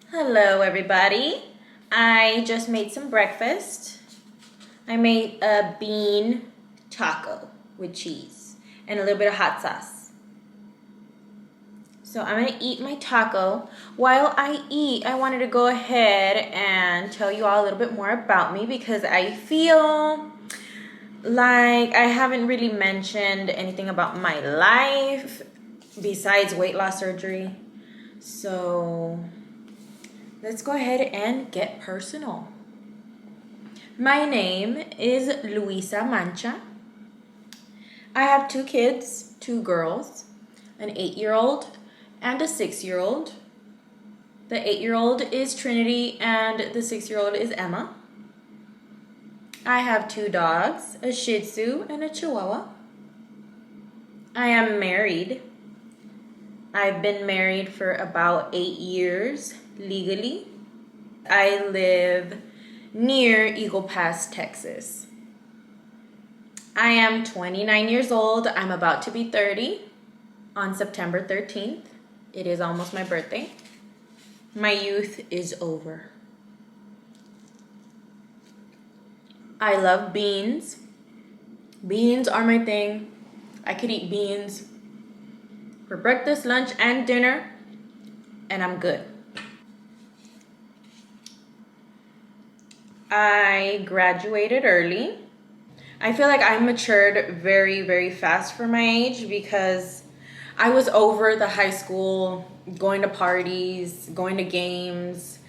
Hello everybody. I just made some breakfast. I made a bean taco with cheese and a little bit of hot sauce. So I'm gonna eat my taco. While I eat, I wanted to go ahead and tell you all a little bit more about me because I feel like I haven't really mentioned anything about my life besides weight loss surgery. So let's go ahead and get personal. My name is Luisa Mancha. I have two kids, two girls, an 8-year-old and a 6-year-old. The 8-year-old is Trinity and the 6-year-old is Emma. I have two dogs, a Shih Tzu and a Chihuahua. I am married. I've been married for about 8 years legally. I live near Eagle Pass, Texas. I am 29 years old. I'm about to be 30 on September 13th. It is almost my birthday. My youth is over. I love beans. Beans are my thing. I could eat beans for breakfast, lunch, and dinner, and I'm good. I graduated early. I feel like I matured very, very fast for my age because I was over the high school, going to parties, going to games,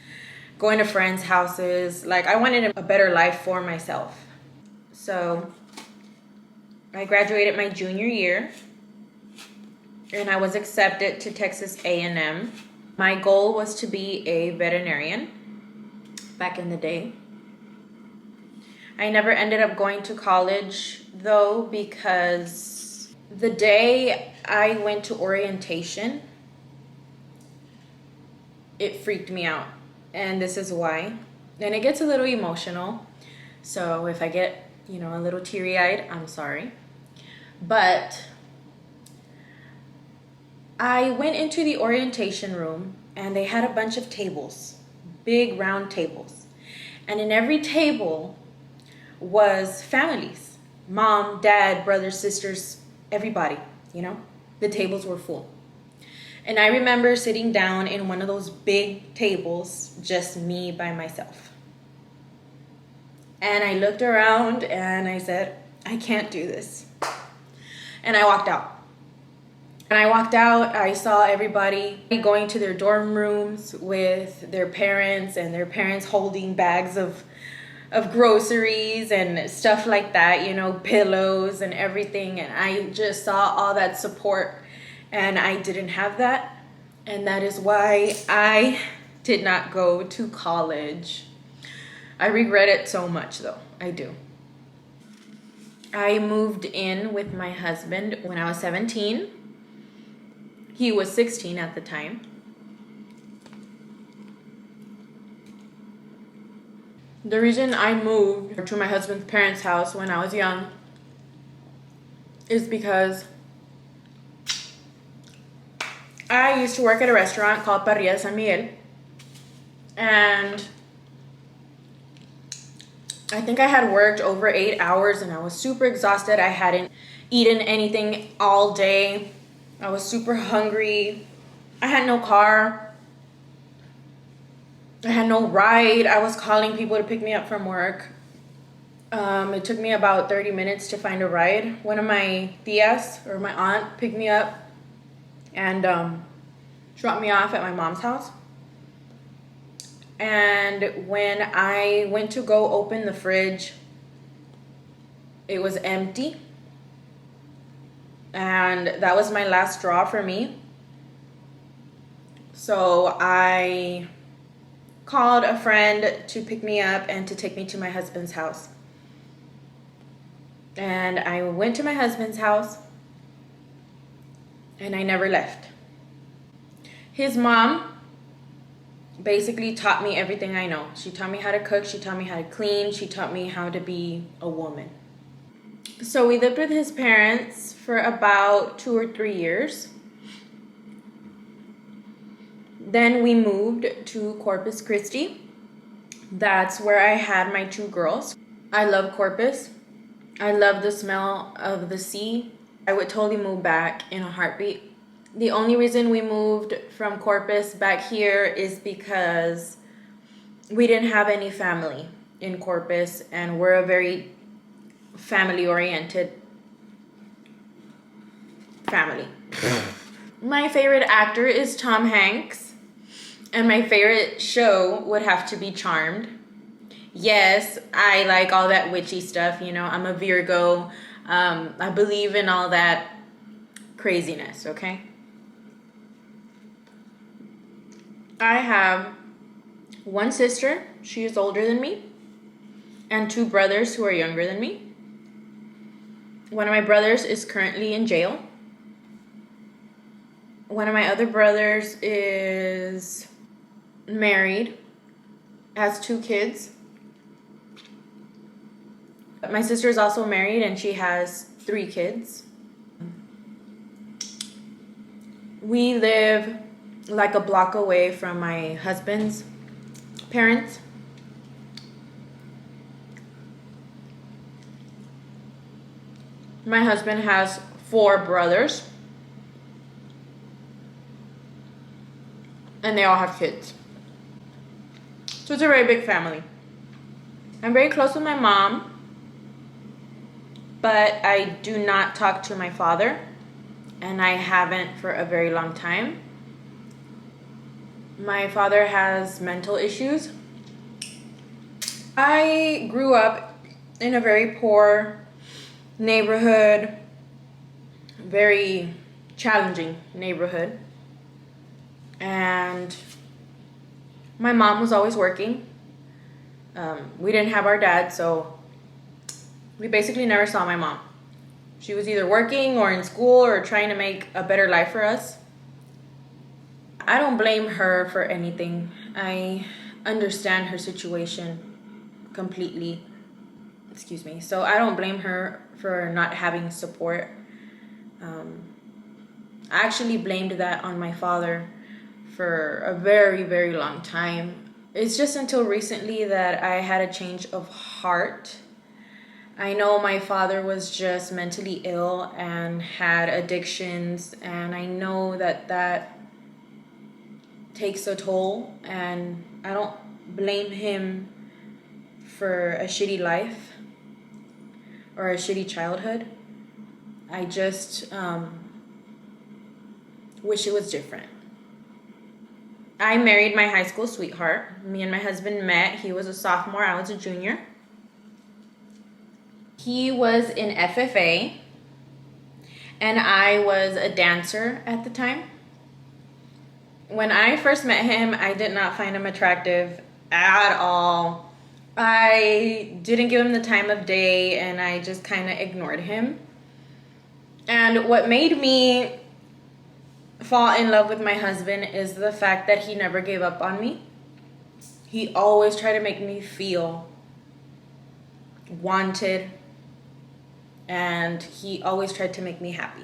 going to friends' houses. Like, I wanted a better life for myself. So I graduated my junior year and I was accepted to Texas A&M. My goal was to be a veterinarian back in the day. I never ended up going to college though because the day I went to orientation, it freaked me out. And this is why. And it gets a little emotional. So if I get, a little teary-eyed, I'm sorry. But I went into the orientation room and they had a bunch of tables, big round tables. And in every table was families, mom, dad, brothers, sisters, everybody, the tables were full. And I remember sitting down in one of those big tables, just me by myself. And I looked around and I said, I can't do this. And I walked out. When I walked out, I saw everybody going to their dorm rooms with their parents and their parents holding bags of groceries and stuff like that, pillows and everything. And I just saw all that support and I didn't have that. And that is why I did not go to college. I regret it so much though, I do. I moved in with my husband when I was 17. He was 16 at the time. The reason I moved to my husband's parents' house when I was young is because I used to work at a restaurant called Parrilla de San Miguel. And I think I had worked over 8 hours and I was super exhausted. I hadn't eaten anything all day. I was super hungry. I had no car. I had no ride. I was calling people to pick me up from work. It took me about 30 minutes to find a ride. One of my tias, or my aunt, picked me up and dropped me off at my mom's house. And when I went to go open the fridge, it was empty. And that was my last straw for me. So I called a friend to pick me up and to take me to my husband's house. And I went to my husband's house and I never left. His mom basically taught me everything I know. She taught me how to cook, she taught me how to clean, she taught me how to be a woman. So we lived with his parents for about 2 or 3 years. Then we moved to Corpus Christi. That's where I had my 2 girls. I love Corpus. I love the smell of the sea. I would totally move back in a heartbeat. The only reason we moved from Corpus back here is because we didn't have any family in Corpus, and we're a very family-oriented family. My favorite actor is Tom Hanks, and my favorite show would have to be Charmed. Yes, I like all that witchy stuff, you know. I'm a Virgo. I believe in all that craziness, okay? I have 1 sister, she is older than me, and 2 brothers who are younger than me. One of my brothers is currently in jail. One of my other brothers is married, has 2 kids. My sister is also married and she has 3 kids. We live like a block away from my husband's parents. My husband has 4 brothers, and they all have kids. So it's a very big family. I'm very close with my mom, but I do not talk to my father, and I haven't for a very long time. My father has mental issues. I grew up in a very poor neighborhood, very challenging neighborhood, and my mom was always working. We didn't have our dad, so we basically never saw my mom. She was either working or in school or trying to make a better life for us. I don't blame her for anything. I understand her situation completely. Excuse me. So I don't blame her for not having support. I actually blamed that on my father for a very, very long time. It's just until recently that I had a change of heart. I know my father was just mentally ill and had addictions, and I know that that takes a toll, and I don't blame him for a shitty life or a shitty childhood. I just wish it was different. I married my high school sweetheart. Me and my husband met. He was a sophomore, I was a junior. He was in FFA, and I was a dancer at the time. When I first met him, I did not find him attractive at all. I didn't give him the time of day, and I just kind of ignored him. And what made me fall in love with my husband is the fact that he never gave up on me. He always tried to make me feel wanted, and he always tried to make me happy.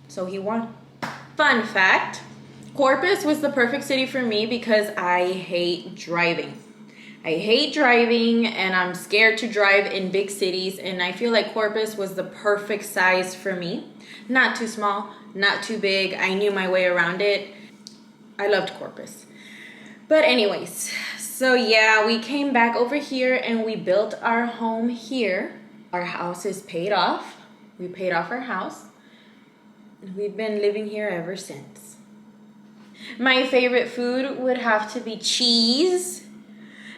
So he won. Fun fact, Corpus was the perfect city for me because I hate driving. I hate driving, and I'm scared to drive in big cities, and I feel like Corpus was the perfect size for me. Not too small, not too big. I knew my way around it. I loved Corpus. But anyways, so yeah, we came back over here and we built our home here. Our house is paid off. We paid off our house. We've been living here ever since. My favorite food would have to be cheese.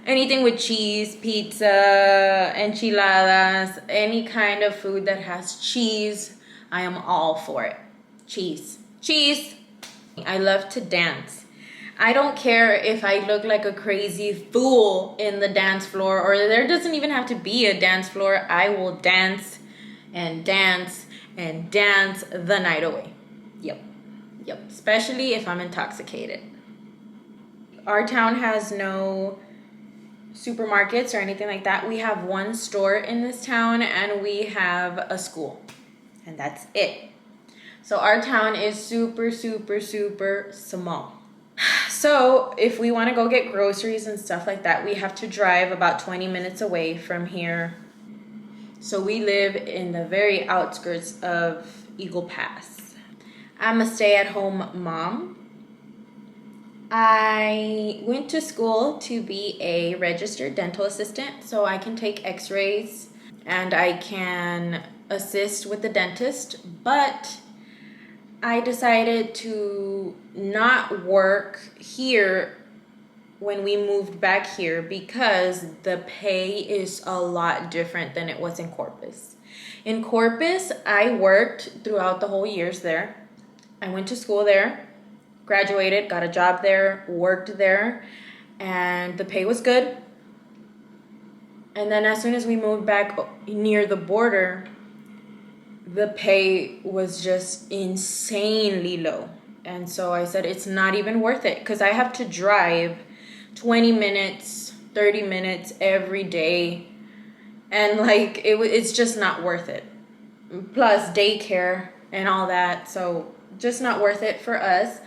Anything with cheese, pizza, enchiladas, any kind of food that has cheese, I am all for it. Cheese. Cheese! I love to dance. I don't care if I look like a crazy fool in the dance floor, or there doesn't even have to be a dance floor. I will dance and dance and dance the night away. Yep. Especially if I'm intoxicated. Our town has no supermarkets or anything like that. We have one store in this town, and we have a school, and that's it. So our town is super, super, super small. So if we want to go get groceries and stuff like that, we have to drive about 20 minutes away from here. So we live in the very outskirts of Eagle Pass. I'm a stay-at-home mom. I went to school to be a registered dental assistant, so I can take x-rays and I can assist with the dentist, but I decided to not work here when we moved back here because the pay is a lot different than it was in Corpus. In Corpus, I worked throughout the whole years there. I went to school there, graduated, got a job there, worked there, and the pay was good. And then as soon as we moved back near the border, the pay was just insanely low. And so I said, it's not even worth it because I have to drive 20 minutes, 30 minutes every day. And like, it's just not worth it. Plus daycare and all that. So just not worth it for us.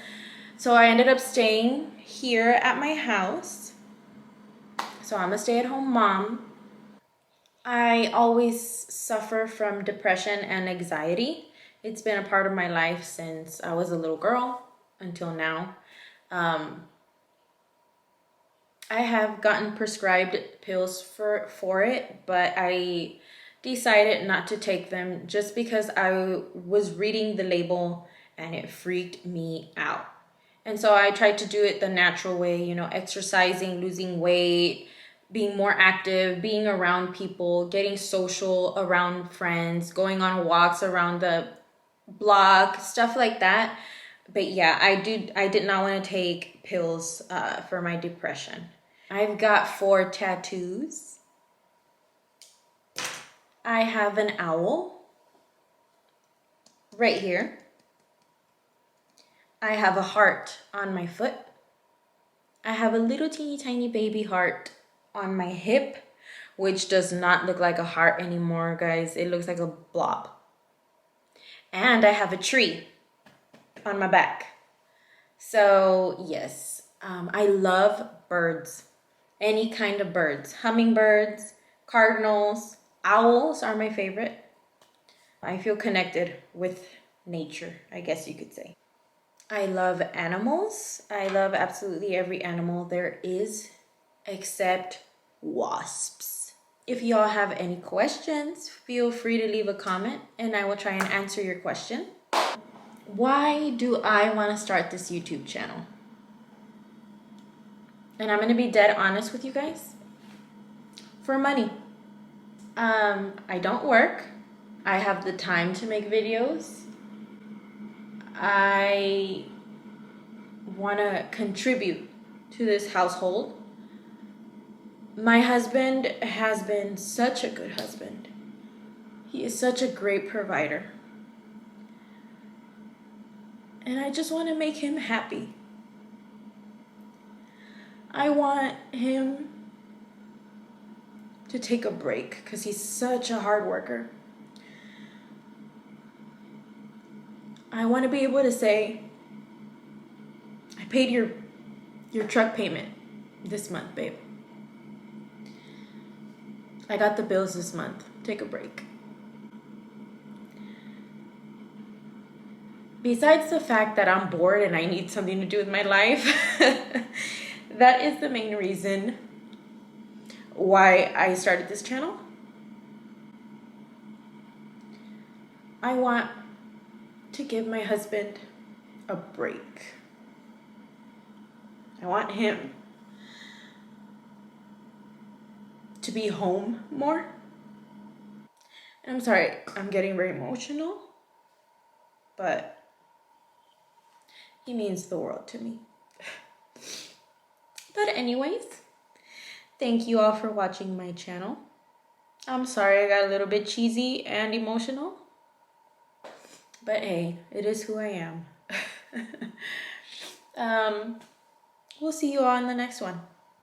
So I ended up staying here at my house. So I'm a stay-at-home mom. I always suffer from depression and anxiety. It's been a part of my life since I was a little girl until now. I have gotten prescribed pills for it, but I decided not to take them just because I was reading the label and it freaked me out. And so I tried to do it the natural way, you know, exercising, losing weight, being more active, being around people, getting social around friends, going on walks around the block, stuff like that. But yeah, I did not want to take pills for my depression. I've got 4 tattoos. I have an owl right here. I have a heart on my foot. I have a little teeny tiny baby heart on my hip, which does not look like a heart anymore, guys. It looks like a blob. And I have a tree on my back. So yes, I love birds. Any kind of birds. Hummingbirds, cardinals, owls are my favorite. I feel connected with nature, I guess you could say. I love animals. I love absolutely every animal there is, except wasps. If y'all have any questions, feel free to leave a comment and I will try and answer your question. Why do I want to start this YouTube channel? And I'm going to be dead honest with you guys. For money. I don't work. I have the time to make videos. I want to contribute to this household. My husband has been such a good husband. He is such a great provider. And I just want to make him happy. I want him to take a break because he's such a hard worker. I want to be able to say, I paid your truck payment this month, babe. I got the bills this month. Take a break. Besides the fact that I'm bored and I need something to do with my life, that is the main reason why I started this channel. I want to give my husband a break. I want him to be home more. And I'm sorry, I'm getting very emotional, but he means the world to me. But anyways, thank you all for watching my channel. I'm sorry I got a little bit cheesy and emotional, but hey, it is who I am. We'll see you all in the next one.